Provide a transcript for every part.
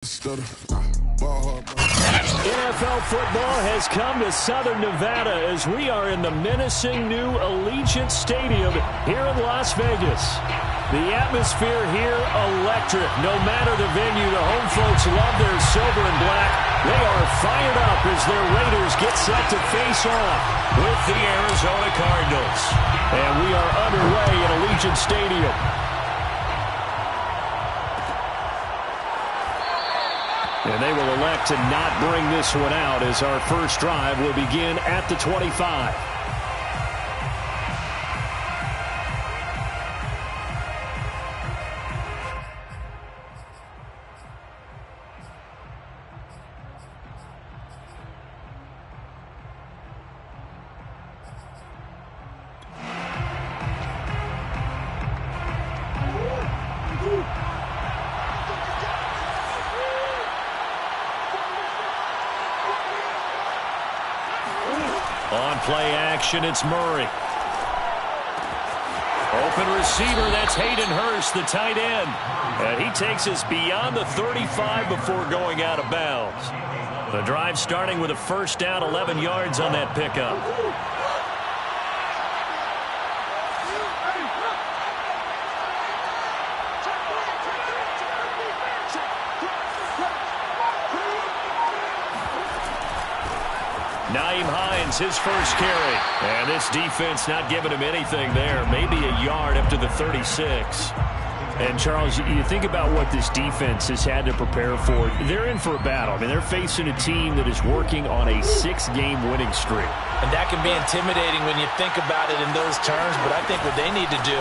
NFL football has come to Southern Nevada as we are in the menacing new Allegiant Stadium here in Las Vegas. The atmosphere here electric. No matter the venue, the home folks love their silver and black. They are fired up as their Raiders get set to face off with the Arizona Cardinals. And we are underway at Allegiant Stadium. And they will elect to not bring this one out as our first drive will begin at the 25. On play action, it's Murray. Open receiver, that's Hayden Hurst, the tight end. And he takes us beyond the 35 before going out of bounds. The drive starting with a first down, 11 yards on that pickup. His first carry. And this defense not giving him anything there. Maybe a yard up to the 36. And, Charles, you think about what this defense has had to prepare for. They're in for a battle. I mean, they're facing a team that is working on a 6-game winning streak. And that can be intimidating when you think about it in those terms. But I think what they need to do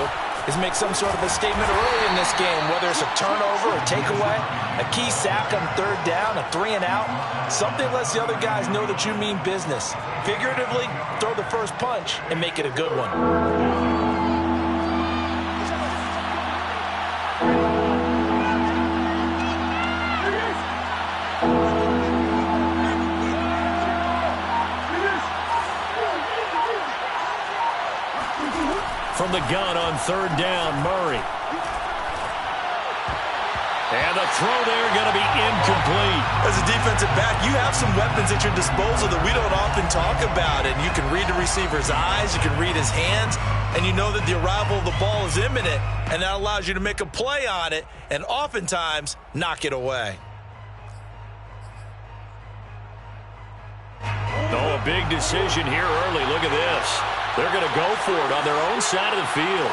is make some sort of a statement early in this game, whether it's a turnover, a takeaway, a key sack on third down, a 3-and-out. Something lets the other guys know that you mean business. Figuratively, throw the first punch and make it a good one. From the gun on third down, Murray. And the throw there going to be incomplete. As a defensive back, you have some weapons at your disposal that we don't often talk about. And you can read the receiver's eyes, you can read his hands, and you know that the arrival of the ball is imminent, and that allows you to make a play on it and oftentimes knock it away. Oh, a big decision here early. Look at this. They're going to go for it on their own side of the field.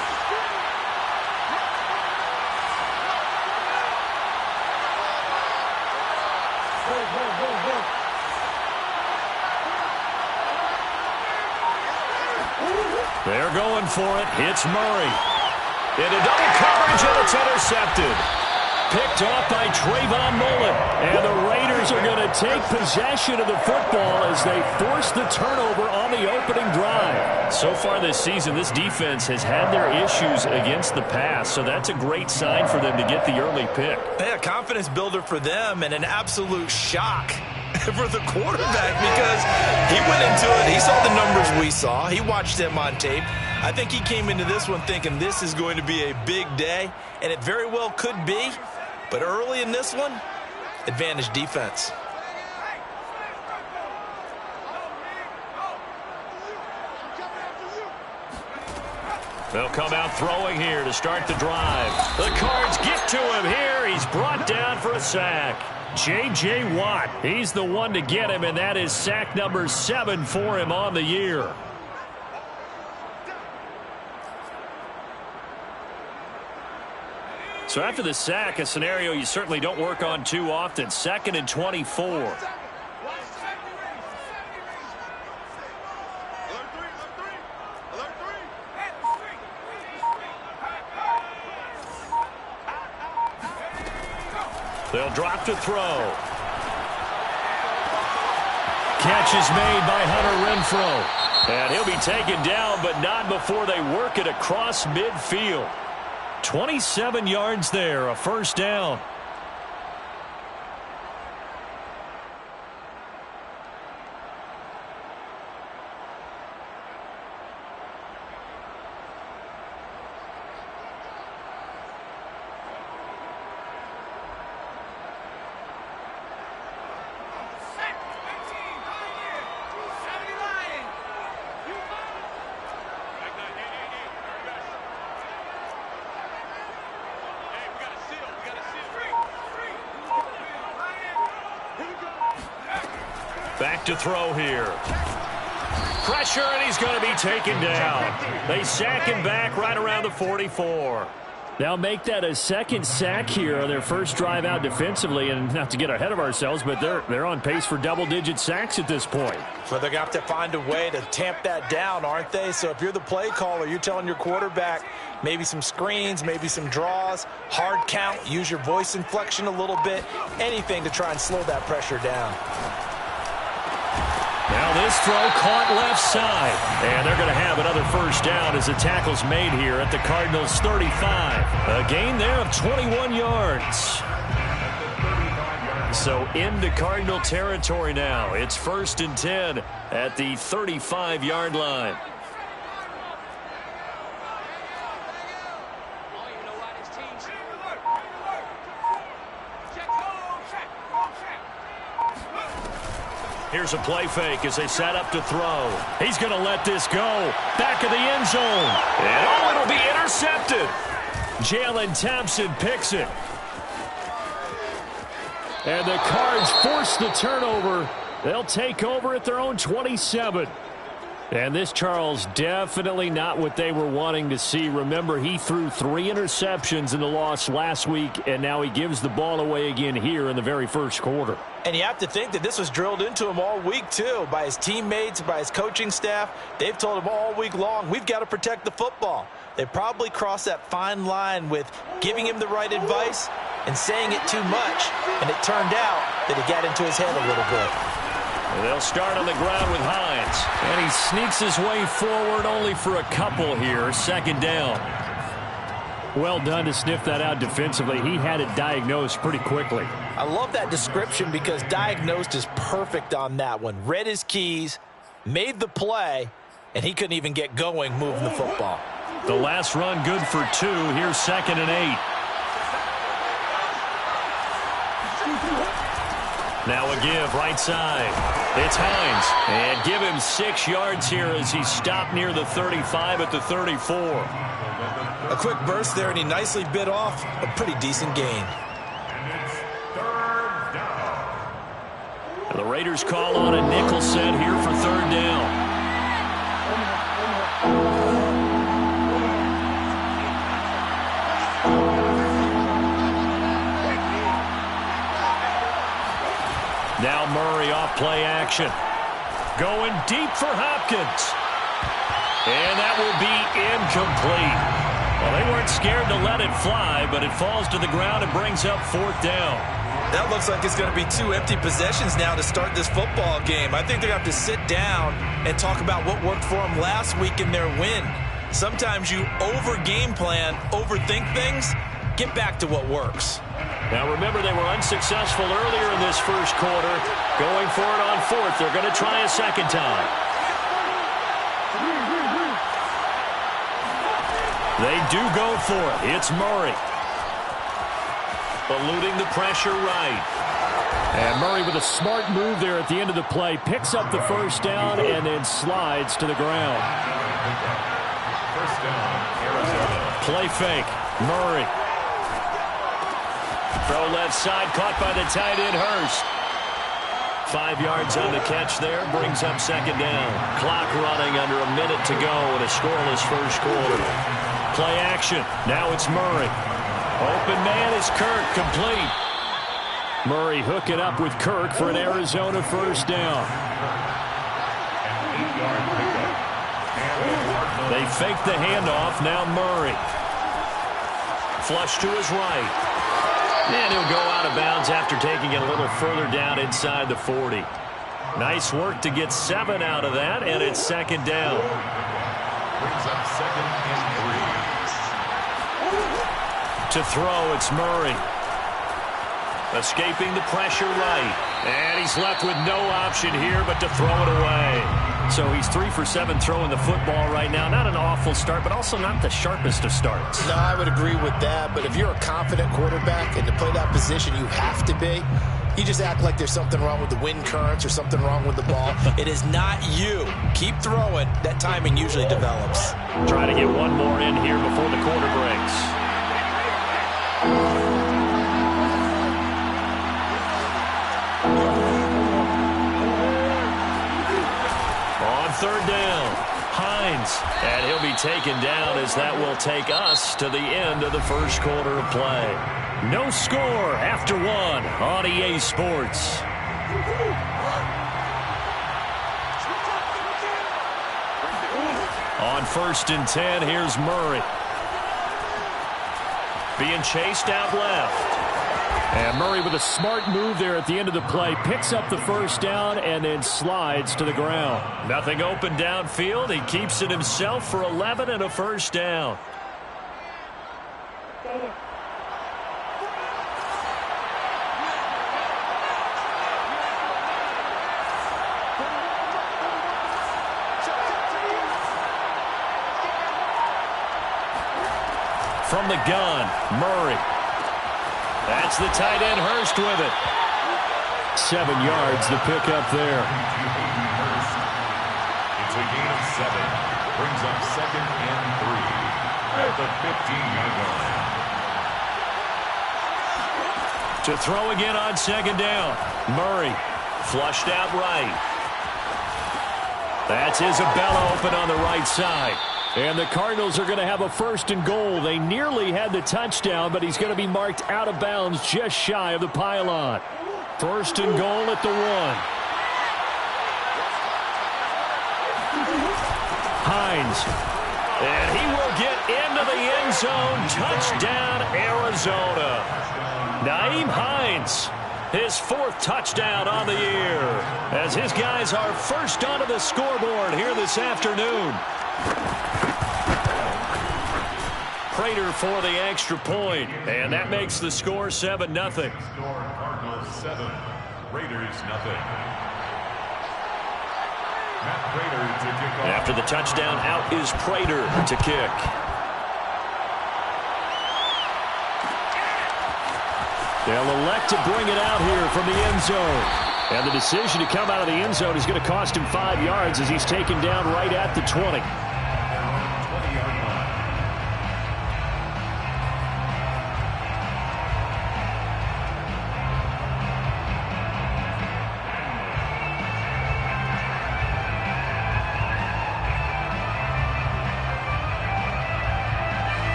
They're going for it. It's Murray. Into double coverage, and it's intercepted. Picked off by Trayvon Mullen. And the Raiders are going to take possession of the football as they force the turnover on the opening drive. So far this season, this defense has had their issues against the pass, so that's a great sign for them to get the early pick. Yeah, a confidence builder for them and an absolute shock for the quarterback because he went into it. He saw the numbers we saw. He watched them on tape. I think he came into this one thinking this is going to be a big day, and it very well could be. But early in this one, advantage defense. They'll come out throwing here to start the drive. The Cards get to him here. He's brought down for a sack. J.J. Watt, he's the one to get him, and that is sack number 7 for him on the year. So after the sack, a scenario you certainly don't work on too often. 2nd and 24. They'll drop to throw. Catch is made by Hunter Renfrow. And he'll be taken down, but not before they work it across midfield. 27 yards there, a first down. Back to throw here. Pressure, and he's going to be taken down. They sack him back right around the 44. They'll make that a second sack here on their first drive out defensively, and not to get ahead of ourselves, but they're on pace for double-digit sacks at this point. Well, they're going to have to find a way to tamp that down, aren't they? So if you're the play caller, you're telling your quarterback maybe some screens, maybe some draws, hard count, use your voice inflection a little bit, anything to try and slow that pressure down. Now this throw caught left side. And they're going to have another first down as the tackle's made here at the Cardinals' 35. A gain there of 21 yards. So into Cardinal territory now. It's 1st and 10 at the 35-yard line. Here's a play fake as they set up to throw. He's going to let this go. Back of the end zone. And it'll be intercepted. Jalen Thompson picks it. And the Cards force the turnover. They'll take over at their own 27. And this, Charles, definitely not what they were wanting to see. Remember, he threw 3 interceptions in the loss last week, and now he gives the ball away again here in the very first quarter. And you have to think that this was drilled into him all week, too, by his teammates, by his coaching staff. They've told him all week long, we've got to protect the football. They probably crossed that fine line with giving him the right advice and saying it too much. And it turned out that it got into his head a little bit. They'll start on the ground with Hines. And he sneaks his way forward only for a couple here. 2nd down. Well done to sniff that out defensively. He had it diagnosed pretty quickly. I love that description because diagnosed is perfect on that one. Read his keys, made the play, and he couldn't even get going moving the football. The last run good for 2. Here's 2nd and 8. Now a give right side. It's Hines. And give him 6 yards here as he stopped near the 35 at the 34. A quick burst there, and he nicely bit off a pretty decent gain. The Raiders call on a nickel set here for 3rd down. Now Murray off play action. Going deep for Hopkins. And that will be incomplete. Well, they weren't scared to let it fly, but it falls to the ground and brings up 4th down. That looks like it's going to be 2 empty possessions now to start this football game. I think they're going to have to sit down and talk about what worked for them last week in their win. Sometimes you over-game plan, overthink things, get back to what works. Now, remember, they were unsuccessful earlier in this first quarter. Going for it on 4th. They're going to try a second time. They do go for it. It's Murray. Eluding the pressure right. And Murray with a smart move there at the end of the play. Picks up the first down and then slides to the ground. First down, Arizona. Play fake. Murray. Throw left side, caught by the tight end, Hurst. 5 yards on the catch there, brings up 2nd down. Clock running under a minute to go in a scoreless first quarter. Play action, now it's Murray. Open man is Kirk, complete. Murray hooking up with Kirk for an Arizona first down. They fake the handoff, now Murray. Flush to his right. And he'll go out of bounds after taking it a little further down inside the 40. Nice work to get 7 out of that, and it's 2nd down. Brings up 2nd and 3. To throw, it's Murray. Escaping the pressure right. And he's left with no option here but to throw it away. So he's 3 for 7 throwing the football right now. Not an awful start, but also not the sharpest of starts. No, I would agree with that. But if you're a confident quarterback and to play that position, you have to be. You just act like there's something wrong with the wind currents or something wrong with the ball. It is not you. Keep throwing. That timing usually develops. Try to get one more in here before the quarter breaks. third down. Hines, and he'll be taken down as that will take us to the end of the first quarter of play. No score after one on EA Sports. On 1st and 10, here's Murray. Being chased out left. And Murray with a smart move there at the end of the play. Picks up the first down and then slides to the ground. Nothing open downfield. He keeps it himself for 11 and a first down. From the gun, Murray. That's the tight end, Hurst, with it. 7 yards, the pickup there. It's a gain of 7. Brings up 2nd and 3 at the 15-yard line. To throw again on 2nd down. Murray flushed out right. That's Isabella open on the right side. And the Cardinals are going to have a 1st and goal. They nearly had the touchdown, but he's going to be marked out of bounds just shy of the pylon. 1st and goal at the 1. Hines. And he will get into the end zone. Touchdown, Arizona. Nyheim Hines, his 4th touchdown on the year, as his guys are first onto the scoreboard here this afternoon. Prater for the extra point, and that makes the score 7-0. Cardinals 7, Raiders 0. Matt Prater to kick off. After the touchdown, out is Prater to kick. They'll elect to bring it out here from the end zone. And the decision to come out of the end zone is going to cost him 5 yards as he's taken down right at the 20.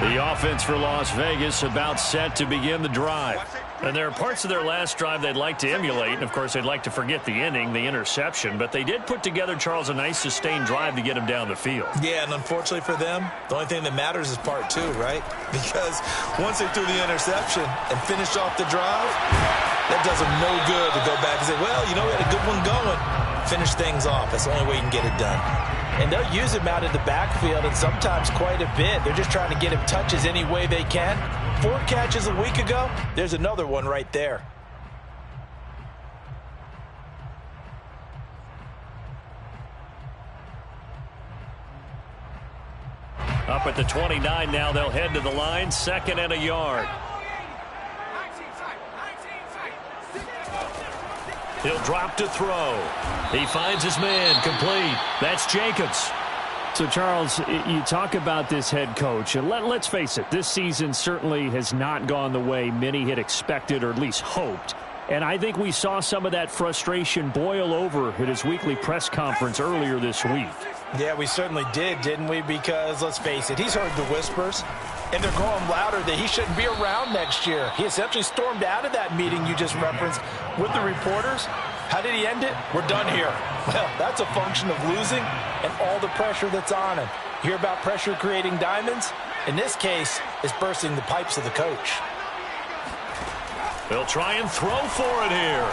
The offense for Las Vegas about set to begin the drive. And there are parts of their last drive they'd like to emulate. And, of course, they'd like to forget the ending, the interception. But they did put together, Charles, a nice sustained drive to get him down the field. Yeah, and unfortunately for them, the only thing that matters is part 2, right? Because once they threw the interception and finished off the drive, that does them no good to go back and say, well, you know, we had a good one going. Finish things off. That's the only way you can get it done. And they'll use him out in the backfield, and sometimes quite a bit. They're just trying to get him touches any way they can. 4 catches a week ago. There's another one right there. Up at the 29 now, they'll head to the line. 2nd and a yard. He'll drop to throw. He finds his man complete. That's Jacobs. So, Charles, you talk about this head coach, and let's face it, this season certainly has not gone the way many had expected or at least hoped. And I think we saw some of that frustration boil over at his weekly press conference earlier this week. Yeah, we certainly did, didn't we? Because, let's face it, he's heard the whispers, and they're going louder that he shouldn't be around next year. He essentially stormed out of that meeting you just referenced with the reporters. How did he end it? We're done here. Well, that's a function of losing and all the pressure that's on him. You hear about pressure creating diamonds? In this case, it's bursting the pipes of the coach. They'll try and throw for it here.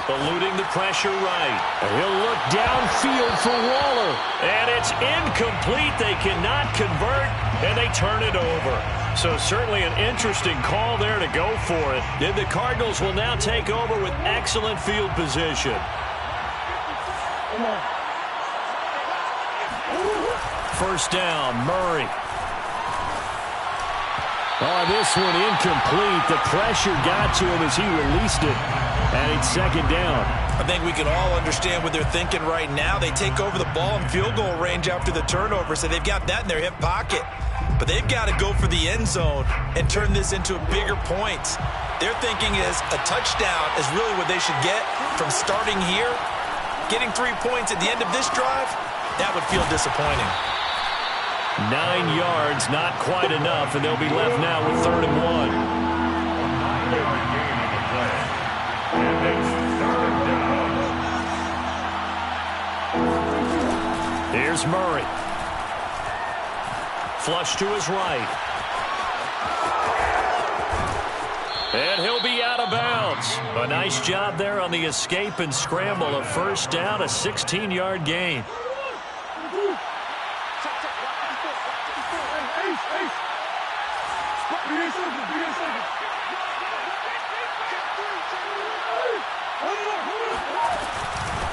Eluding the pressure right. And he'll look downfield for Waller. And it's incomplete. They cannot convert, and they turn it over. So certainly an interesting call there to go for it. And the Cardinals will now take over with excellent field position. First down, Murray. Oh, this one incomplete. The pressure got to him as he released it. And it's 2nd down. I think we can all understand what they're thinking right now. They take over the ball in field goal range after the turnover, so they've got that in their hip pocket. But they've got to go for the end zone and turn this into a bigger point. Their thinking is a touchdown is really what they should get from starting here getting 3 points at the end of this drive, that would feel disappointing. 9 yards, not quite enough, and they'll be left now with 3rd and 1. 9-yard gain on the play. And it's 3rd down. Here's Murray. Flush to his right. And he'll be out of bounds. A nice job there on the escape and scramble. A 1st down, a 16-yard gain.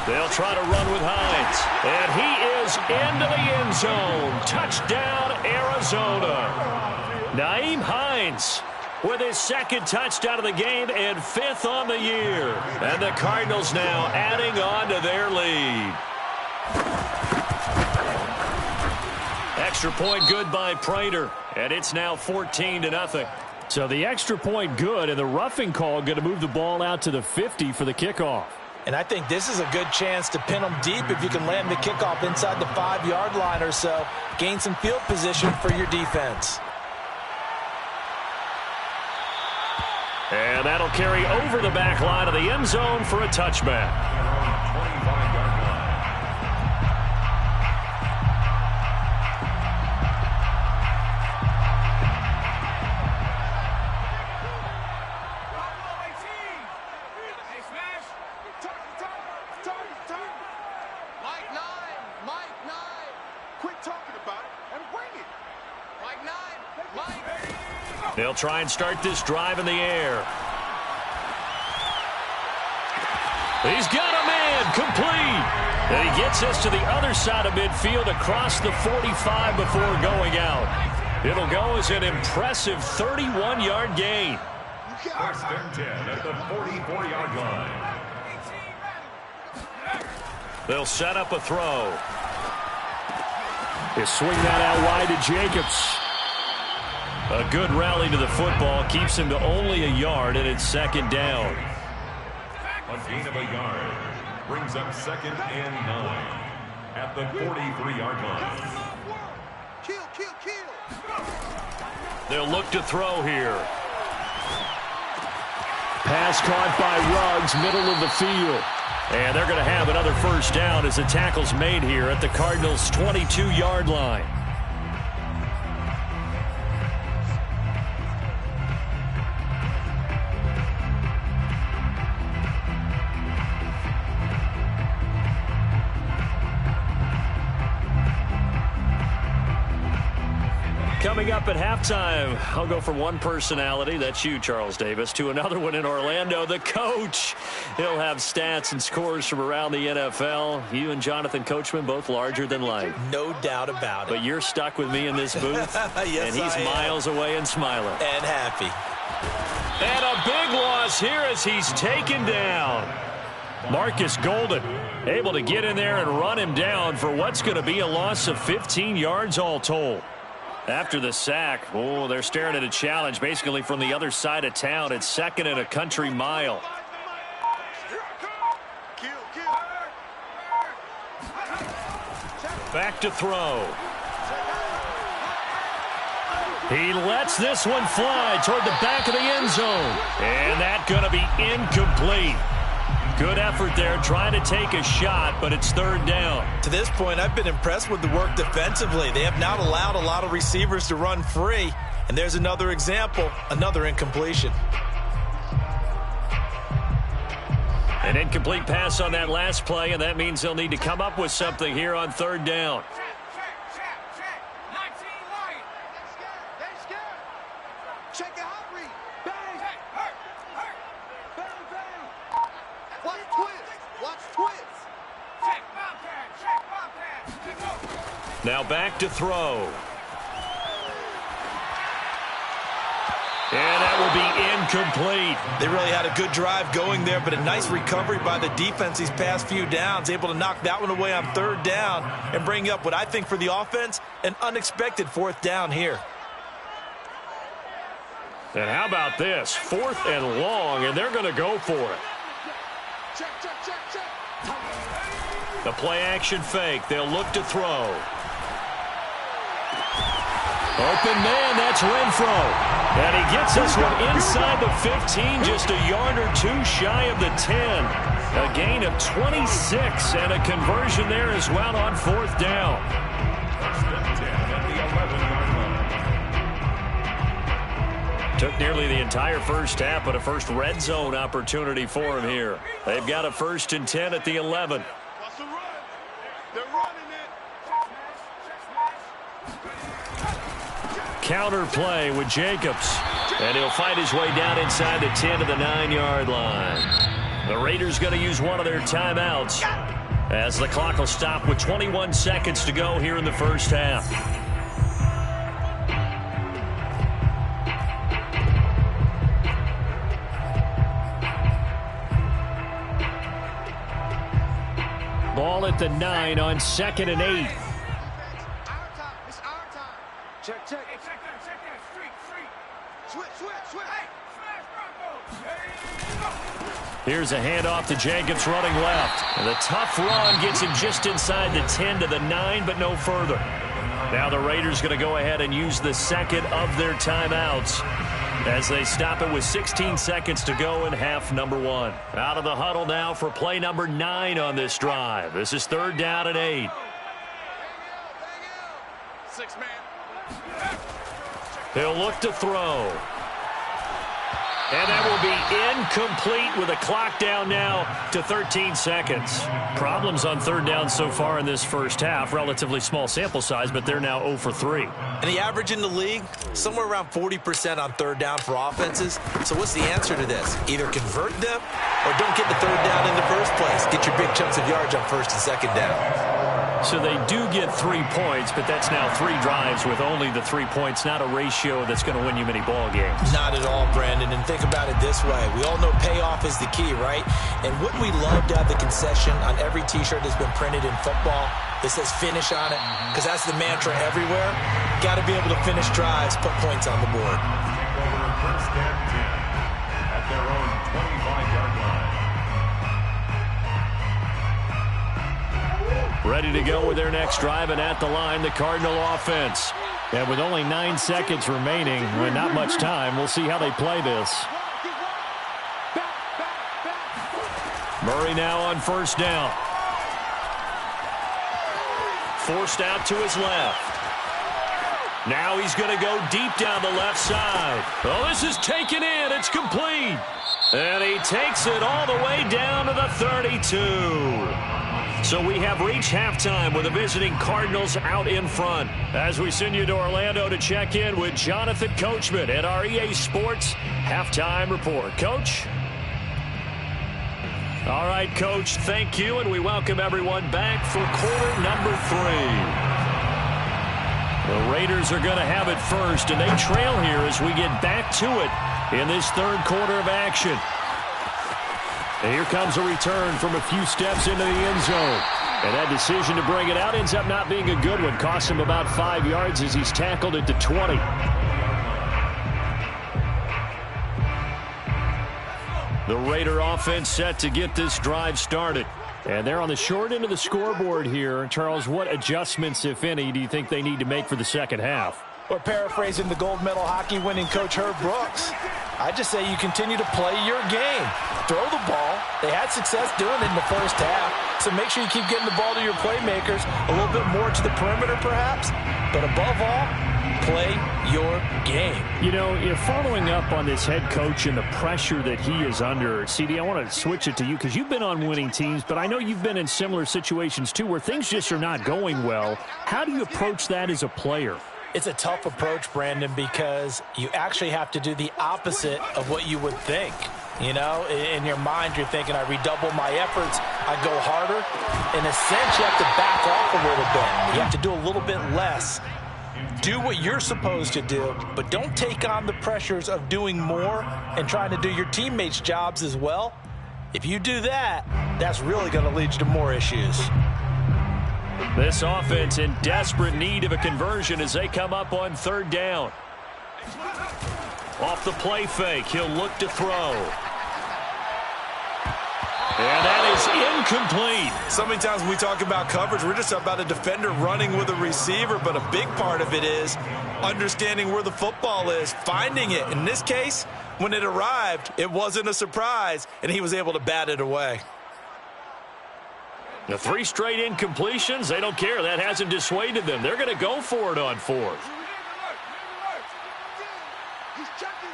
They'll try to run with Hines. And he is into the end zone. Touchdown, Arizona. Nyheim Hines with his 2nd touchdown of the game and 5th on the year. And the Cardinals now adding on to their lead. Extra point good by Prater. And it's now 14-0. So the extra point good, and the roughing call going to move the ball out to the 50 for the kickoff. And I think this is a good chance to pin them deep if you can land the kickoff inside the 5-yard line or so. Gain some field position for your defense. And that'll carry over the back line of the end zone for a touchback. 25-yard line. They'll try and start this drive in the air. He's got a man, complete. And he gets us to the other side of midfield across the 45 before going out. It'll go as an impressive 31-yard gain. 1st and 10 at the 44-yard line. They'll set up a throw. They swing that out wide to Jacobs. A good rally to the football keeps him to only a yard, and it's 2nd down. A gain of a yard brings up 2nd and 9 at the 43-yard line. They'll look to throw here. Pass caught by Ruggs, middle of the field. And they're going to have another 1st down as the tackle's made here at the Cardinals' 22-yard line. Coming up at halftime, I'll go from one personality, that's you, Charles Davis, to another one in Orlando, the coach. He'll have stats and scores from around the NFL. You and Jonathan Coachman, both larger than life. No doubt about it. But you're stuck with me in this booth, yes, and he's miles away and smiling. And happy. And a big loss here as he's taken down. Marcus Golden able to get in there and run him down for what's going to be a loss of 15 yards all told. After the sack, they're staring at a challenge basically from the other side of town. It's 2nd and a country mile. Back to throw. He lets this one fly toward the back of the end zone. And that's going to be incomplete. Good effort there trying to take a shot, but it's 3rd down. To this point, I've been impressed with the work defensively. They have not allowed a lot of receivers to run free. And there's another example, another incompletion. An incomplete pass on that last play, and that means they'll need to come up with something here on 3rd down. Now back to throw. And that will be incomplete. They really had a good drive going there, but a nice recovery by the defense these past few downs, able to knock that one away on 3rd down and bring up what I think for the offense, an unexpected 4th down here. And how about this? 4th and long, and they're going to go for it. The play-action fake. They'll look to throw. Open man, that's Renfro. And he gets this one inside the 15, just a yard or two shy of the 10. A gain of 26 and a conversion there as well on 4th down. Took nearly the entire first half, but a first red zone opportunity for him here. They've got a 1st and 10 at the 11. Counter play with Jacobs. And he'll fight his way down inside the 10 to the 9-yard line. The Raiders going to use one of their timeouts as the clock will stop with 21 seconds to go here in the first half. Ball at the 9 on 2nd and 8. Check. Check that. Street. Switch. Here's a handoff to Jacobs running left. And the tough run gets him just inside the 10 to the 9, but no further. Now the Raiders going to go ahead and use the second of their timeouts as they stop it with 16 seconds to go in half number 1. Out of the huddle now for play number 9 on this drive. This is 3rd down and 8. 6-man. He'll look to throw. And that will be incomplete with a clock down now to 13 seconds. Problems on 3rd down so far in this first half. Relatively small sample size, but they're now 0 for 3. And the average in the league, somewhere around 40% on 3rd down for offenses. So what's the answer to this? Either convert them or don't get the 3rd down in the first place. Get your big chunks of yards on 1st and 2nd down. So they do get 3 points, but that's now 3 drives with only the 3 points, not a ratio that's going to win you many ball games. Not at all, Brandon. And think about it this way. We all know payoff is the key, right? And wouldn't we love to have the concession on every T-shirt that's been printed in football that says finish on it? Because that's the mantra everywhere. Got to be able to finish drives, put points on the board. First and 10 at their own 25-yard line. Ready to go with their next drive, and at the line, the Cardinal offense. And with only 9 seconds remaining, and not much time, we'll see how they play this. Murray now on 1st down. Forced out to his left. Now he's going to go deep down the left side. Oh, this is taken in. It's complete. And he takes it all the way down to the 32. So we have reached halftime with the visiting Cardinals out in front. As we send you to Orlando to check in with Jonathan Coachman at our EA Sports Halftime Report. Coach? All right, Coach, thank you, and we welcome everyone back for quarter number 3. The Raiders are going to have it first, and they trail here as we get back to it in this 3rd quarter of action. And here comes a return from a few steps into the end zone. And that decision to bring it out ends up not being a good one. Cost him about 5 yards as he's tackled at the 20. The Raider offense set to get this drive started. And they're on the short end of the scoreboard here. Charles, what adjustments, if any, do you think they need to make for the second half? Or paraphrasing the gold medal hockey winning coach Herb Brooks, I just say you continue to play your game. Throw the ball. They had success doing it in the first half, so make sure you keep getting the ball to your playmakers, a little bit more to the perimeter perhaps, but above all, play your game. You know, following up on this head coach and the pressure that he is under, CD, I want to switch it to you because you've been on winning teams, but I know you've been in similar situations too where things just are not going well. How do you approach that as a player? It's a tough approach, Brandon, because you actually have to do the opposite of what you would think. You know, in your mind, you're thinking, I redouble my efforts, I go harder. In a sense, you have to back off a little bit. You have to do a little bit less. Do what you're supposed to do, but don't take on the pressures of doing more and trying to do your teammates' jobs as well. If you do that, that's really going to lead you to more issues. This offense in desperate need of a conversion as they come up on 3rd down. Off the play fake, he'll look to throw. And that is incomplete. So many times when we talk about coverage, we're just about a defender running with a receiver, but a big part of it is understanding where the football is, finding it. In this case, when it arrived, it wasn't a surprise, and he was able to bat it away. The 3 straight incompletions, they don't care. That hasn't dissuaded them. They're going to go for it on 4th. He's checking.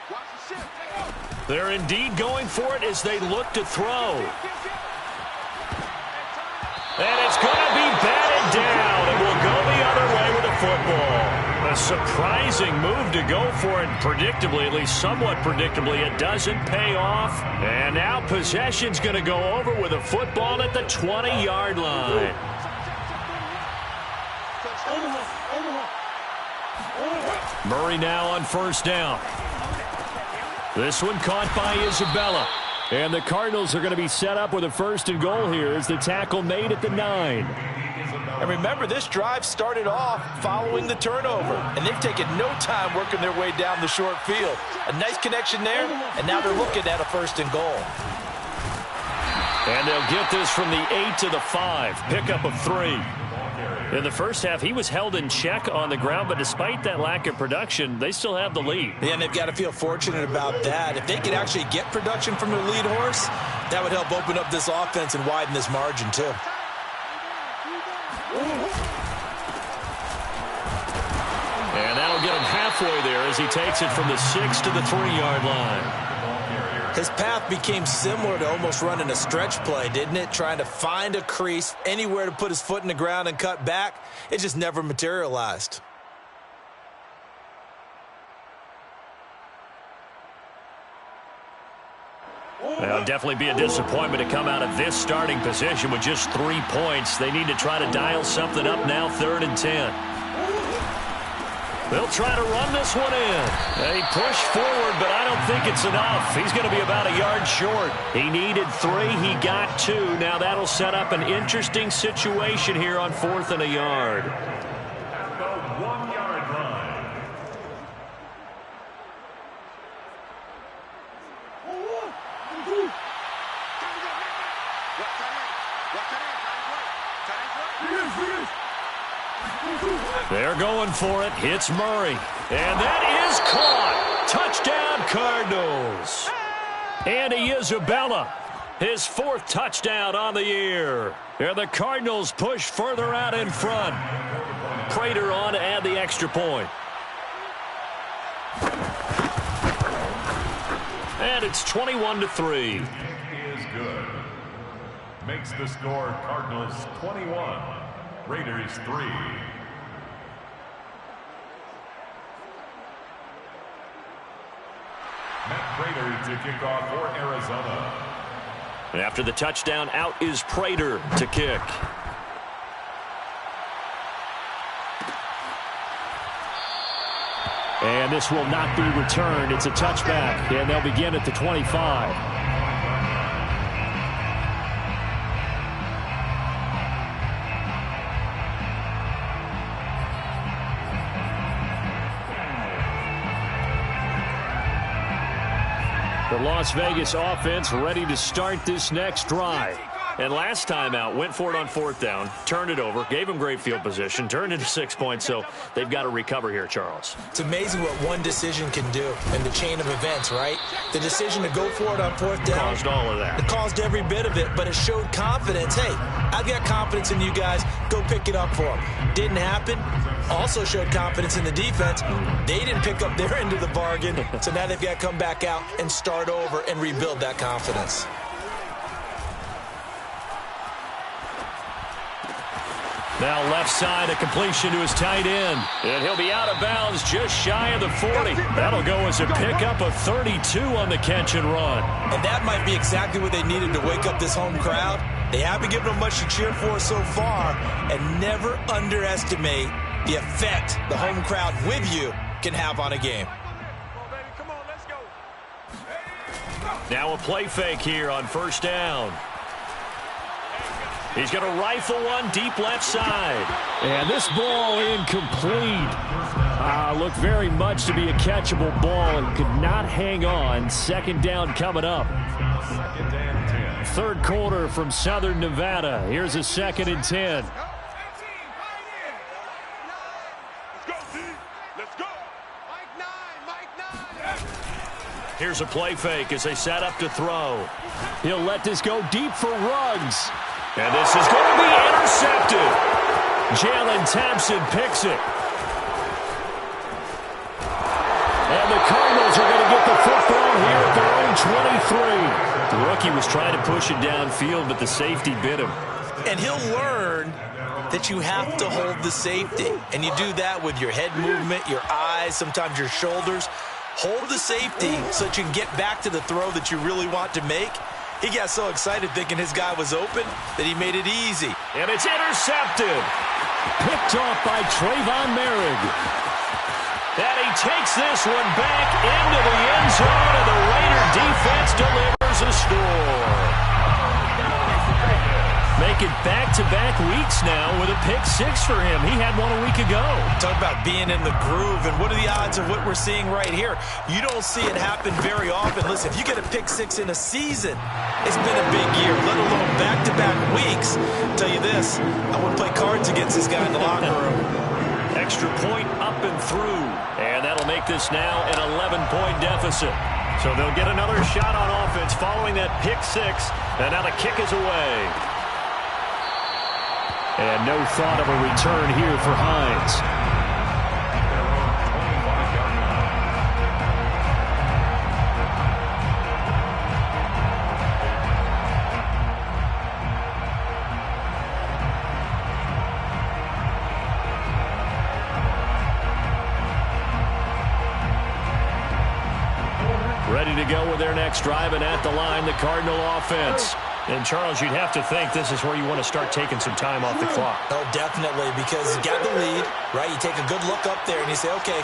Watch the shift. They're indeed going for it as they look to throw. And it's going to be batted down. It will go the other way with the football. A surprising move to go for it. Predictably, at least somewhat predictably, it doesn't pay off. And now possession's going to go over with a football at the 20-yard line. Murray now on 1st down. This one caught by Isabella. And the Cardinals are going to be set up with a 1st and goal here as the tackle made at the 9. And remember, this drive started off following the turnover, and they've taken no time working their way down the short field. A nice connection there, and now they're looking at a 1st and goal. And they'll get this from the 8 to the 5. Pickup of 3. In the first half, he was held in check on the ground, but despite that lack of production, they still have the lead. Yeah, and they've got to feel fortunate about that. If they could actually get production from their lead horse, that would help open up this offense and widen this margin, too. And that'll get him halfway there as he takes it from the 6 to the 3-yard line. His path became similar to almost running a stretch play, didn't it? Trying to find a crease, anywhere to put his foot in the ground and cut back. It just never materialized. It'll definitely be a disappointment to come out of this starting position with just 3 points. They need to try to dial something up now, 3rd and 10. They'll try to run this one in. They push forward, but I don't think it's enough. He's going to be about a yard short. He needed 3. He got 2. Now that'll set up an interesting situation here on 4th and a yard. At the 1-yard line. They're going for it. It's Murray. And that is caught. Touchdown, Cardinals. Andy Isabella, his 4th touchdown on the year. And the Cardinals push further out in front. Prater on to add the extra point. And it's 21-3. Is good. Makes the score Cardinals 21, Raiders 3. Matt Prater to kick off for Arizona. And after the touchdown, out is Prater to kick. And this will not be returned. It's a touchback, and they'll begin at the 25. The Las Vegas offense ready to start this next drive. And last time out, went for it on 4th down, turned it over, gave them great field position, turned into 6 points, so they've got to recover here, Charles. It's amazing what one decision can do in the chain of events, right? The decision to go for it on 4th down. Caused all of that. It caused every bit of it, but it showed confidence. Hey, I've got confidence in you guys. Go pick it up for them. Didn't happen. Also showed confidence in the defense. They didn't pick up their end of the bargain, so now they've got to come back out and start over and rebuild that confidence. Now left side, a completion to his tight end. And he'll be out of bounds just shy of the 40. That'll go as a pickup of 32 on the catch and run. And that might be exactly what they needed to wake up this home crowd. They haven't given them much to cheer for so far, and never underestimate the effect the home crowd with you can have on a game. Now a play fake here on 1st down. He's going to rifle one deep left side. And this ball incomplete. Looked very much to be a catchable ball and could not hang on. Second down coming up. Second and 10. Third quarter from Southern Nevada. Here's a 2nd and 10. Here's a play fake as they set up to throw. He'll let this go deep for Ruggs. And this is going to be intercepted. Jalen Thompson picks it. And the Cardinals are going to get the football here at their own 23. The rookie was trying to push it downfield, but the safety bit him. And he'll learn that you have to hold the safety. And you do that with your head movement, your eyes, sometimes your shoulders. Hold the safety so that you can get back to the throw that you really want to make. He got so excited thinking his guy was open that he made it easy. And it's intercepted. Picked off by Trayvon Merrick. And he takes this one back into the end zone, and the Raider defense delivers a score. Making back-to-back weeks now with a pick-6 for him. He had one a week ago. Talk about being in the groove, and what are the odds of what we're seeing right here? You don't see it happen very often. Listen, if you get a pick-6 in a season, it's been a big year, let alone back-to-back weeks. I'll tell you this, I wouldn't play cards against this guy in the locker room. Extra point up and through, and that'll make this now an 11-point deficit. So they'll get another shot on offense following that pick-6, and now the kick is away. And no thought of a return here for Hines. Ready to go with their next drive, and at the line, the Cardinal offense. And, Charles, you'd have to think this is where you want to start taking some time off the clock. Oh, definitely, because you got the lead, right? You take a good look up there, and you say, okay,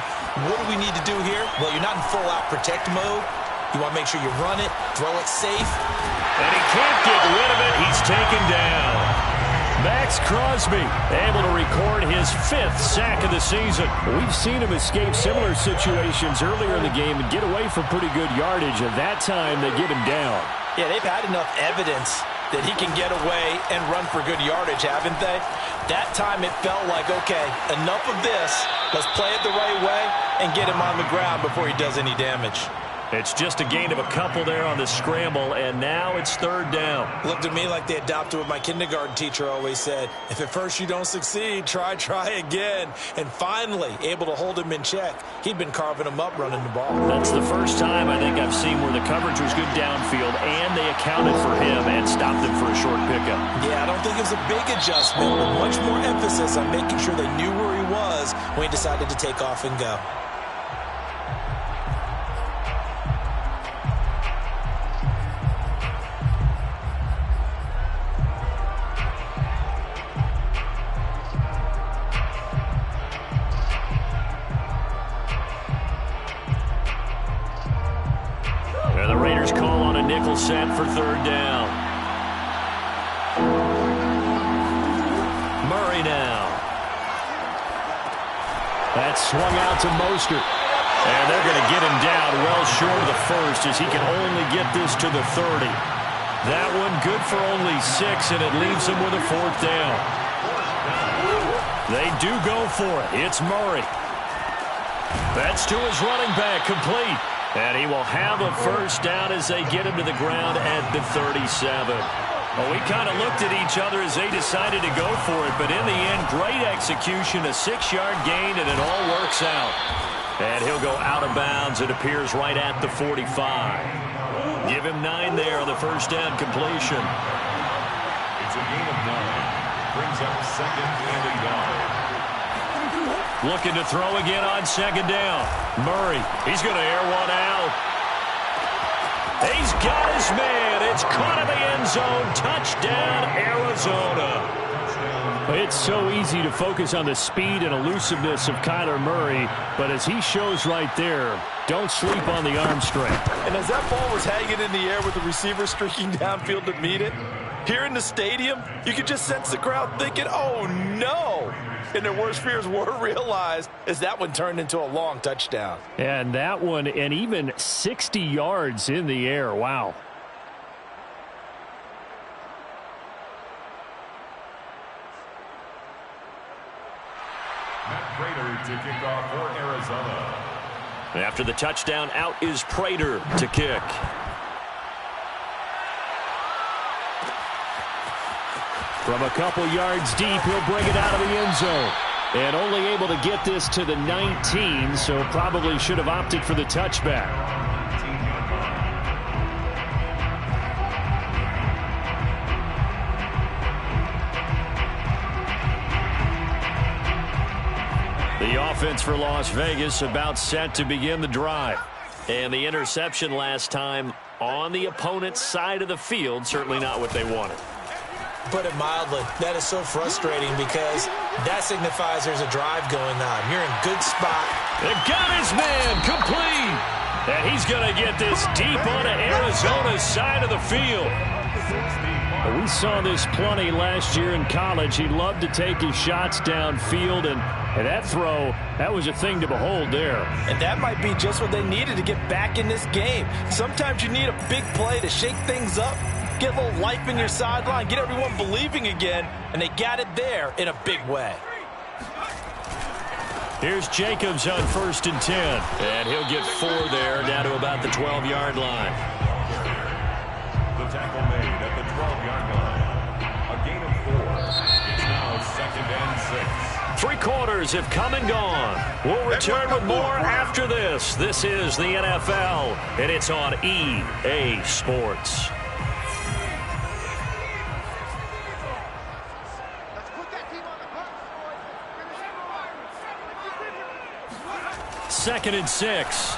what do we need to do here? Well, you're not in full-out protect mode. You want to make sure you run it, throw it safe. And he can't get rid of it. He's taken down. Max Crosby able to record his 5th sack of the season. We've seen him escape similar situations earlier in the game and get away from pretty good yardage. At that time, they get him down. Yeah, they've had enough evidence that he can get away and run for good yardage, haven't they? That time it felt like, okay, enough of this. Let's play it the right way and get him on the ground before he does any damage. It's just a gain of a couple there on the scramble, and now it's 3rd down. Looked to me like they adopted what my kindergarten teacher always said. If at first you don't succeed, try again. And finally, able to hold him in check. He'd been carving him up running the ball. That's the first time I think I've seen where the coverage was good downfield, and they accounted for him and stopped him for a short pickup. Yeah, I don't think it was a big adjustment, but much more emphasis on making sure they knew where he was when he decided to take off and go. And the Raiders call on a nickel set for 3rd down. Murray now. That's swung out to Mostert. And they're going to get him down well short of the first as he can only get this to the 30. That one good for only 6, and it leaves him with a 4th down. They do go for it. It's Murray. That's to his running back, complete. And he will have a 1st down as they get him to the ground at the 37. Well, we kind of looked at each other as they decided to go for it, but in the end, great execution, a 6-yard gain, and it all works out. And he'll go out of bounds. It appears right at the 45. Give him 9 there on the 1st down completion. It's a gain of 9. Brings up 2nd and a yard. Looking to throw again on 2nd down. Murray, he's going to air one out. He's got his man. It's caught in the end zone. Touchdown, Arizona. It's so easy to focus on the speed and elusiveness of Kyler Murray, but as he shows right there, don't sleep on the arm strength. And as that ball was hanging in the air with the receiver streaking downfield to meet it, here in the stadium, you could just sense the crowd thinking, oh, no. and their worst fears were realized as that one turned into a long touchdown. And that one, and even 60 yards in the air. Wow. Matt Prater to kick off for Arizona. After the touchdown, out is Prater to kick. From a couple yards deep, he'll bring it out of the end zone. And only able to get this to the 19, so probably should have opted for the touchback. The offense for Las Vegas about set to begin the drive. And the interception last time on the opponent's side of the field, certainly not what they wanted. Put it mildly, that is so frustrating because that signifies there's a drive going on. You're in good spot. They've got his man complete. And he's going to get this deep onto Arizona's side of the field. We saw this plenty last year in college. He loved to take his shots downfield, and that throw, that was a thing to behold there. And that might be just what they needed to get back in this game. Sometimes you need a big play to shake things up, get a little life in your sideline, get everyone believing again, and they got it there in a big way. Here's Jacobs on 1st and 10. And he'll get 4 there, down to about the 12-yard line. The tackle made at the 12-yard line. A gain of 4. It's now 2nd and 6. 3 quarters have come and gone. We'll return with more after this. This is the NFL, and it's on EA Sports. Second and 6.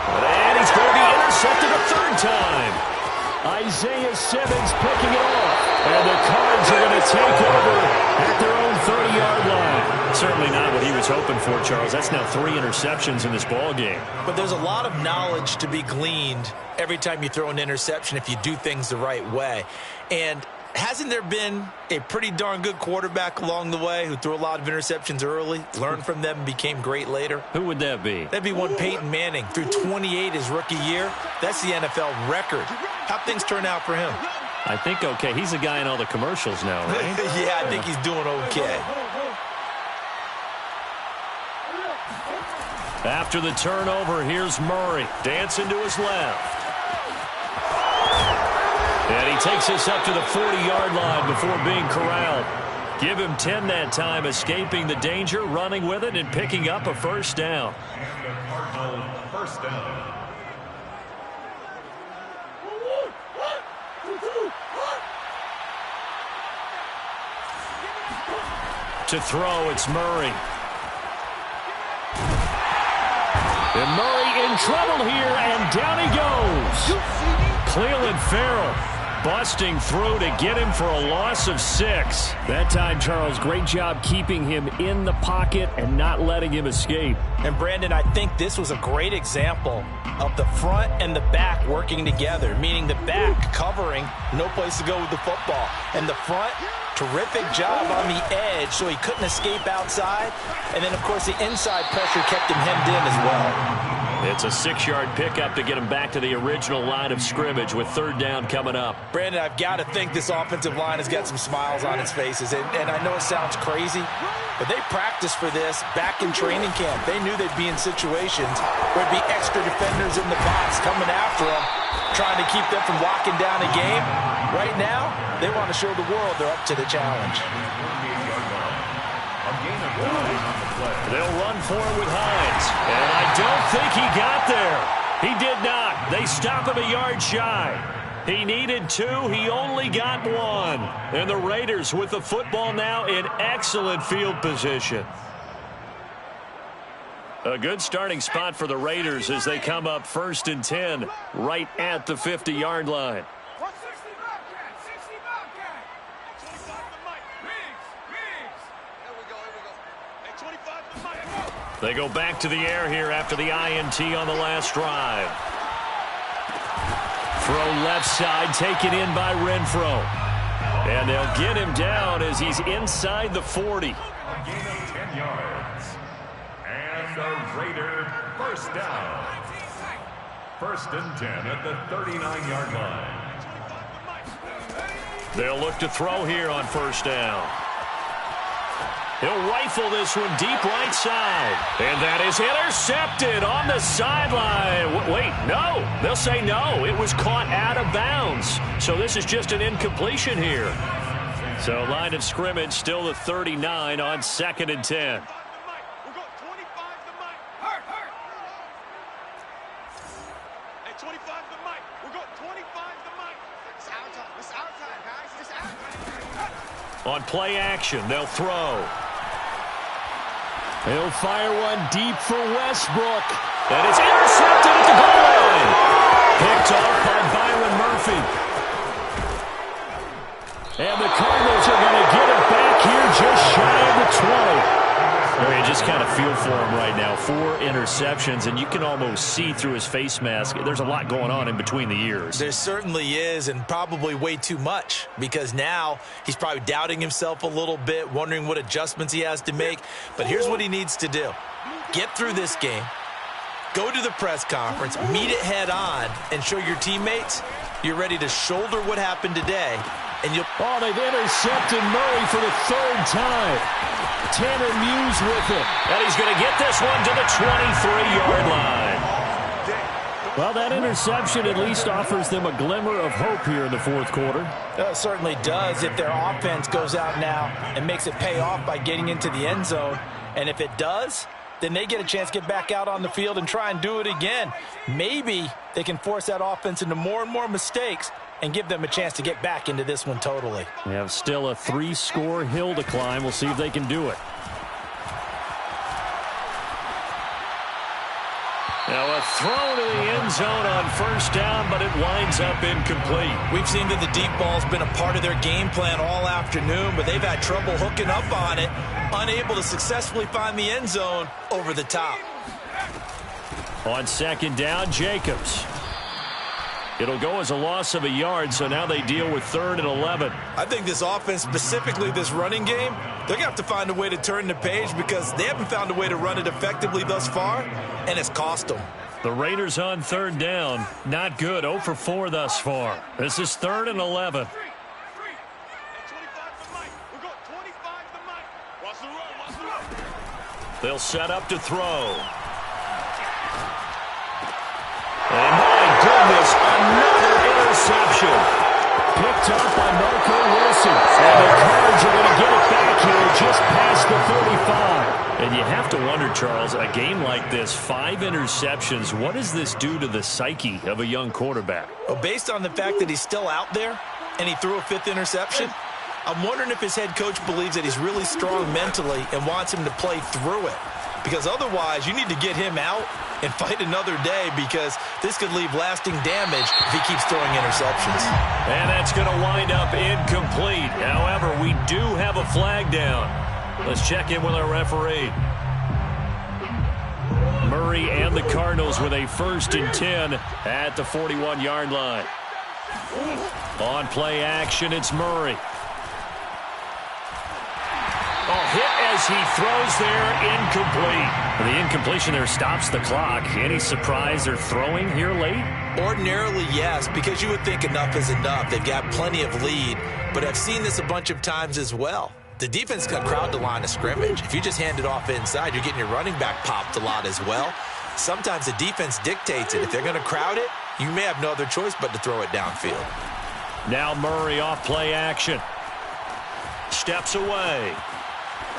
And he's going to be intercepted a 3rd time. Isaiah Simmons picking it off. And the Cards are going to take over at their own 30-yard line. Certainly not what he was hoping for, Charles. That's now 3 interceptions in this ball game. But there's a lot of knowledge to be gleaned every time you throw an interception if you do things the right way. And hasn't there been a pretty darn good quarterback along the way who threw a lot of interceptions early, learned from them, and became great later? Who would that be? That'd be one Peyton Manning. Threw 28 his rookie year. That's the NFL record. How'd things turn out for him? I think okay. He's a guy in all the commercials now, right? Yeah, I think he's doing okay. After the turnover, here's Murray. Dancing to his left. And he takes us up to the 40-yard line before being corralled. Give him 10 that time, escaping the danger, running with it, and picking up a 1st down. And the Cardinal 1st down. To throw, it's Murray. And Murray in trouble here, and down he goes. Cleveland Farrell busting through to get him for a loss of 6. That time, Charles, great job keeping him in the pocket and not letting him escape. And, Brandon, I think this was a great example of the front and the back working together, meaning the back covering, no place to go with the football. And the front, terrific job on the edge so he couldn't escape outside. And then, of course, the inside pressure kept him hemmed in as well. It's a 6-yard pickup to get him back to the original line of scrimmage with 3rd down coming up. Brandon, I've got to think this offensive line has got some smiles on its faces. And I know it sounds crazy, but they practiced for this back in training camp. They knew they'd be in situations where there'd be extra defenders in the box coming after them, trying to keep them from locking down a game. Right now, they want to show the world they're up to the challenge. They'll run for it with Hines. And I don't think he got there. He did not. They stop him a yard shy. He needed 2. He only got 1. And the Raiders with the football now in excellent field position. A good starting spot for the Raiders as they come up 1st and 10 right at the 50-yard line. They go back to the air here after the INT on the last drive. Throw left side, taken in by Renfro. And they'll get him down as he's inside the 40. A gain of 10 yards. And the Raider first down. First and 10 at the 39-yard line. They'll look to throw here on first down. He'll rifle this one deep right side. And that is intercepted on the sideline. Wait, no. They'll say no. It was caught out of bounds. So this is just an incompletion here. So line of scrimmage still the 39 on 2nd and 10. On play action, they'll throw. He'll fire one deep for Westbrook. And it's intercepted at the goal line. Picked off by Byron Murphy. And the Cardinals are going to get it back here just shy of the 20. You just kind of feel for him right now. 4 interceptions, and you can almost see through his face mask. There's a lot going on in between the ears. There certainly is, and probably way too much, because now he's probably doubting himself a little bit, wondering what adjustments he has to make. But here's what he needs to do. Get through this game, go to the press conference, meet it head on, and show your teammates you're ready to shoulder what happened today. And they've intercepted Murray for the 3rd time. Tanner Muse with it. And he's going to get this one to the 23-yard line. Well, that interception at least offers them a glimmer of hope here in the 4th quarter. It certainly does if their offense goes out now and makes it pay off by getting into the end zone. And if it does, then they get a chance to get back out on the field and try and do it again. Maybe they can force that offense into more and more mistakes and give them a chance to get back into this one totally. We have still a 3-score hill to climb. We'll see if they can do it. Now a throw to the end zone on first down, but it winds up incomplete. We've seen that the deep ball's been a part of their game plan all afternoon, but they've had trouble hooking up on it, unable to successfully find the end zone over the top. On 2nd down, Jacobs. It'll go as a loss of a yard, so now they deal with 3rd and 11. I think this offense, specifically this running game, they're going to have to find a way to turn the page because they haven't found a way to run it effectively thus far, and it's cost them. The Raiders on 3rd down. Not good. 0 for 4 thus far. This is 3rd and 11. They'll set up to throw. And my goodness, another interception. Picked up by Marco Wilson. And the Cards are going to get it back here just past the 35. And you have to wonder, Charles, a game like this, 5 interceptions, what does this do to the psyche of a young quarterback? Well, based on the fact that he's still out there and he threw a 5th interception, I'm wondering if his head coach believes that he's really strong mentally and wants him to play through it. Because otherwise, you need to get him out and fight another day because this could leave lasting damage if he keeps throwing interceptions. And that's going to wind up incomplete. However, we do have a flag down. Let's check in with our referee. Murray and the Cardinals with a 1st and 10 at the 41-yard line. On play action, it's Murray. Hit as he throws there, incomplete. The incompletion there stops the clock. Any surprise they're throwing here late? Ordinarily, yes, because you would think enough is enough. They've got plenty of lead, but I've seen this a bunch of times as well. The defense got crowd the line of scrimmage. If you just hand it off inside, you're getting your running back popped a lot as well. Sometimes the defense dictates it. If they're going to crowd it, you may have no other choice but to throw it downfield. Now Murray off play action. Steps away.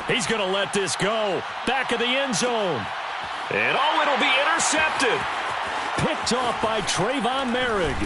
He's going to let this go. Back of the end zone. And it'll be intercepted. Picked off by Trayvon Merrick.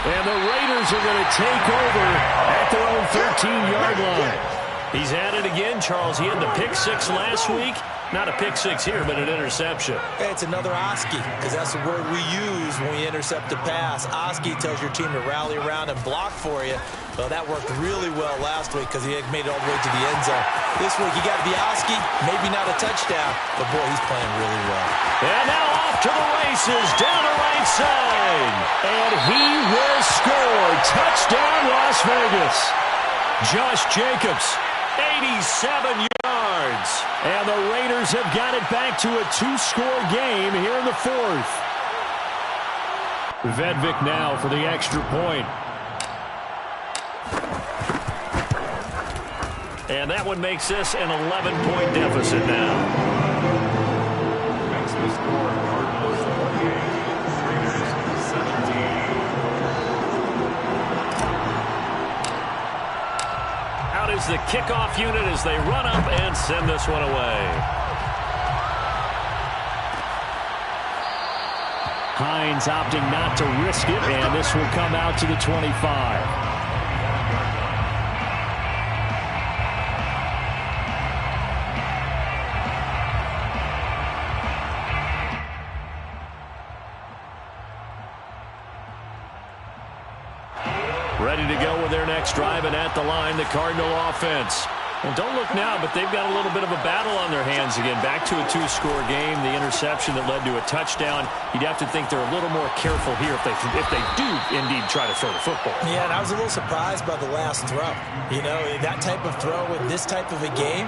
And the Raiders are going to take over at their own 13-yard line. He's at it again, Charles. He had the pick 6 last week. Not a pick 6 here, but an interception. Hey, it's another Oski, because that's the word we use when we intercept a pass. Oski tells your team to rally around and block for you. Well, that worked really well last week because he had made it all the way to the end zone. This week, he got the Oski, maybe not a touchdown, but boy, he's playing really well. And now off to the races, down the right side. And he will score. Touchdown, Las Vegas. Josh Jacobs, 87 yards. And the Raiders have got it back to a 2-score game here in the fourth. Vedvik now for the extra point. And that one makes this an 11-point deficit now. Makes the score Cardinals 28, Raiders 17. Out is the kickoff unit as they run up and send this one away. Hines opting not to risk it, and this will come out to the 25. Ready to go with their next drive, and at the line, the Cardinal offense. And don't look now, but they've got a little bit of a battle on their hands again. Back to a 2-score game. The interception that led to a touchdown. You'd have to think they're a little more careful here if they do indeed try to throw the football. Yeah, and I was a little surprised by the last throw. You know, that type of throw with this type of a game,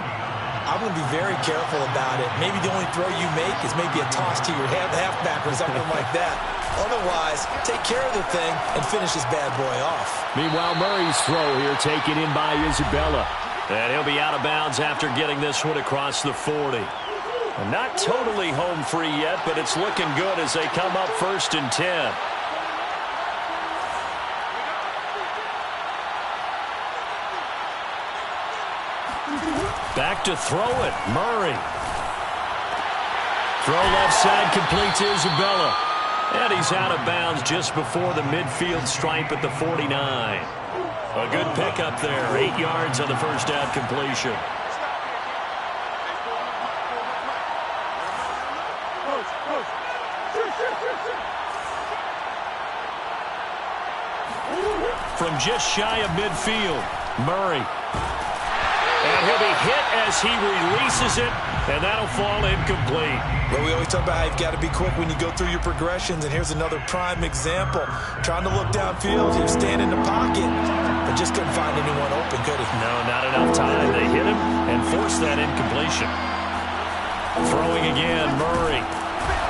I'm going to be very careful about it. Maybe the only throw you make is maybe a toss to your halfback or something like that. Otherwise, take care of the thing and finish this bad boy off. Meanwhile, Murray's throw here taken in by Isabella. And he'll be out of bounds after getting this one across the 40. And not totally home free yet, but it's looking good as they come up 1st and 10. Back to throw it. Murray. Throw left side complete to Isabella. And he's out of bounds just before the midfield stripe at the 49. A good pickup there. 8 yards on the first down completion. From just shy of midfield, Murray. And he'll be hit as he releases it, and that'll fall incomplete. Well, we always talk about how you've got to be quick when you go through your progressions, and here's another prime example. Trying to look downfield, he was staying in the pocket, but just couldn't find anyone open, could he? No, not enough time. They hit him and forced that incompletion. Throwing again, Murray.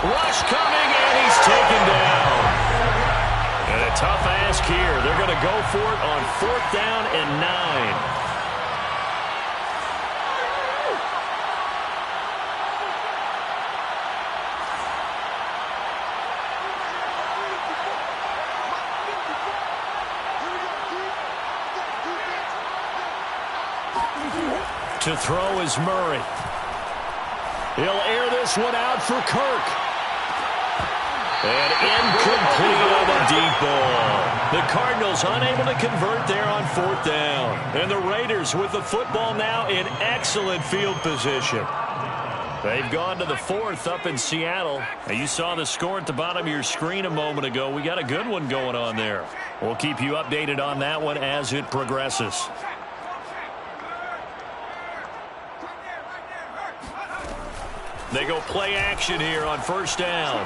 Rush coming, and he's taken down. And a tough ask here. They're going to go for it on 4th down and 9. To throw is Murray. He'll air this one out for Kirk. And incomplete on the deep ball. The Cardinals unable to convert there on 4th down. And the Raiders with the football now in excellent field position. They've gone to the 4th up in Seattle. And you saw the score at the bottom of your screen a moment ago. We got a good one going on there. We'll keep you updated on that one as it progresses. They go play action here on 1st down.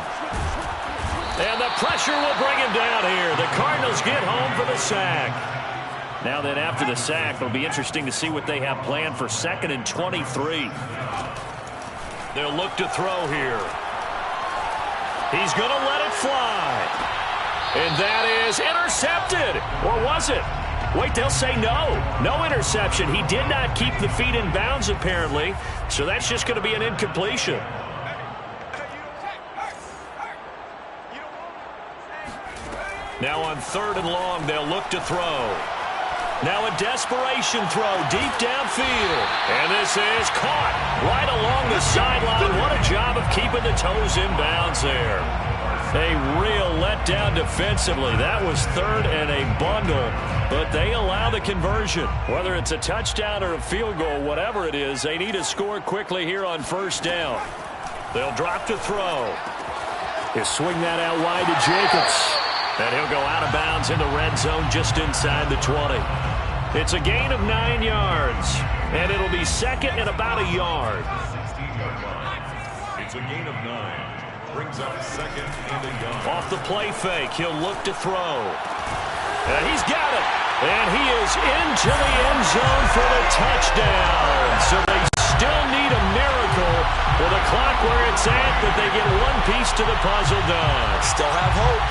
And the pressure will bring him down here. The Cardinals get home for the sack. Now then, after the sack, it'll be interesting to see what they have planned for 2nd and 23. They'll look to throw here. He's going to let it fly. And that is intercepted. Or was it? Wait, they'll say no. No interception. He did not keep the feet in bounds, apparently. So that's just going to be an incompletion. Now on 3rd and long, they'll look to throw. Now a desperation throw deep downfield. And this is caught right along the sideline. What a job of keeping the toes in bounds there. A real letdown defensively. That was 3rd and a bundle, but they allow the conversion. Whether it's a touchdown or a field goal, whatever it is, they need to score quickly here on 1st down. They'll drop to throw. He'll swing that out wide to Jacobs. And he'll go out of bounds in the red zone just inside the 20. It's a gain of 9 yards, and it'll be 2nd and about a yard. 16-yard line. It's a gain of 9. Brings up 2nd and a yard. Off the play fake, he'll look to throw. And he's got it. And he is into the end zone for the touchdown. So they still need a miracle with the clock where it's at, but they get one piece to the puzzle done. Still have hope.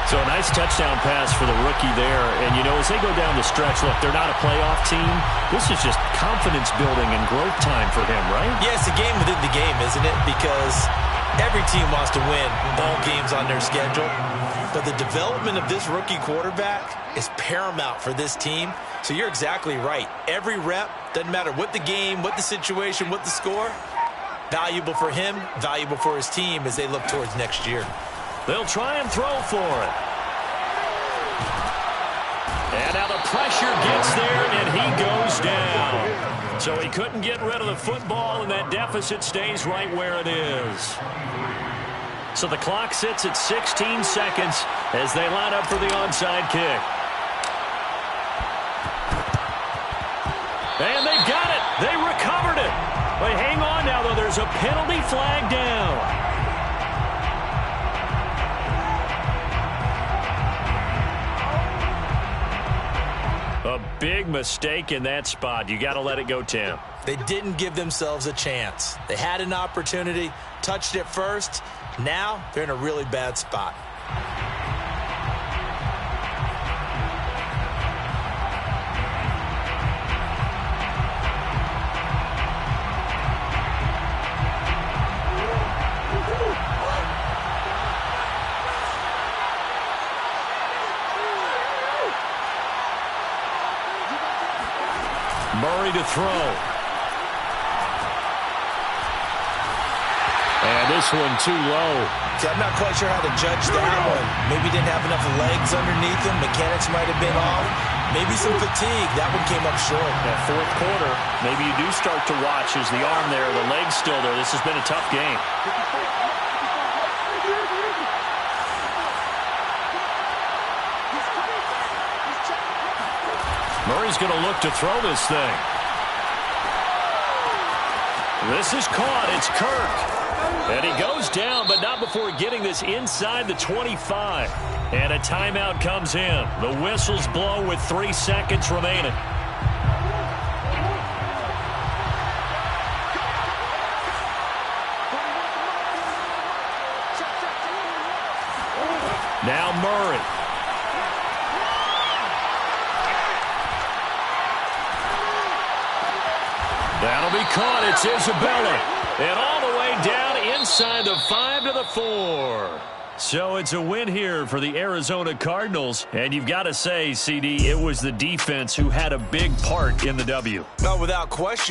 So a nice touchdown pass for the rookie there. And, you know, as they go down the stretch, look, they're not a playoff team. This is just confidence building and growth time for him, right? Yeah, it's a game within the game, isn't it? Because every team wants to win all games on their schedule. But the development of this rookie quarterback is paramount for this team. So you're exactly right. Every rep, doesn't matter what the game, what the situation, what the score, valuable for him, valuable for his team as they look towards next year. They'll try and throw for it. And now the pressure gets there, and he goes down. So he couldn't get rid of the football, and that deficit stays right where it is. So the clock sits at 16 seconds as they line up for the onside kick. And they've got it. They recovered it. But hang on now, though. There's a penalty flag down. A big mistake in that spot. You got to let it go, Tim. They didn't give themselves a chance. They had an opportunity, touched it first. Now they're in a really bad spot. Murray to throw. And this one too low. See, I'm not quite sure how to judge that one. Maybe didn't have enough legs underneath him. Mechanics might have been off. Maybe some fatigue. That one came up short. That fourth quarter, maybe you do start to watch as the arm there, the leg's still there. This has been a tough game. Murray's going to look to throw this thing. This is caught. It's Kirk. And he goes down, but not before getting this inside the 25. And a timeout comes in. The whistles blow with 3 seconds remaining. Now Murray. That'll be caught. It's Isabella. And all the way down inside the 5 to the 4. So it's a win here for the Arizona Cardinals. And you've got to say, CD, it was the defense who had a big part in the W. Well, without question.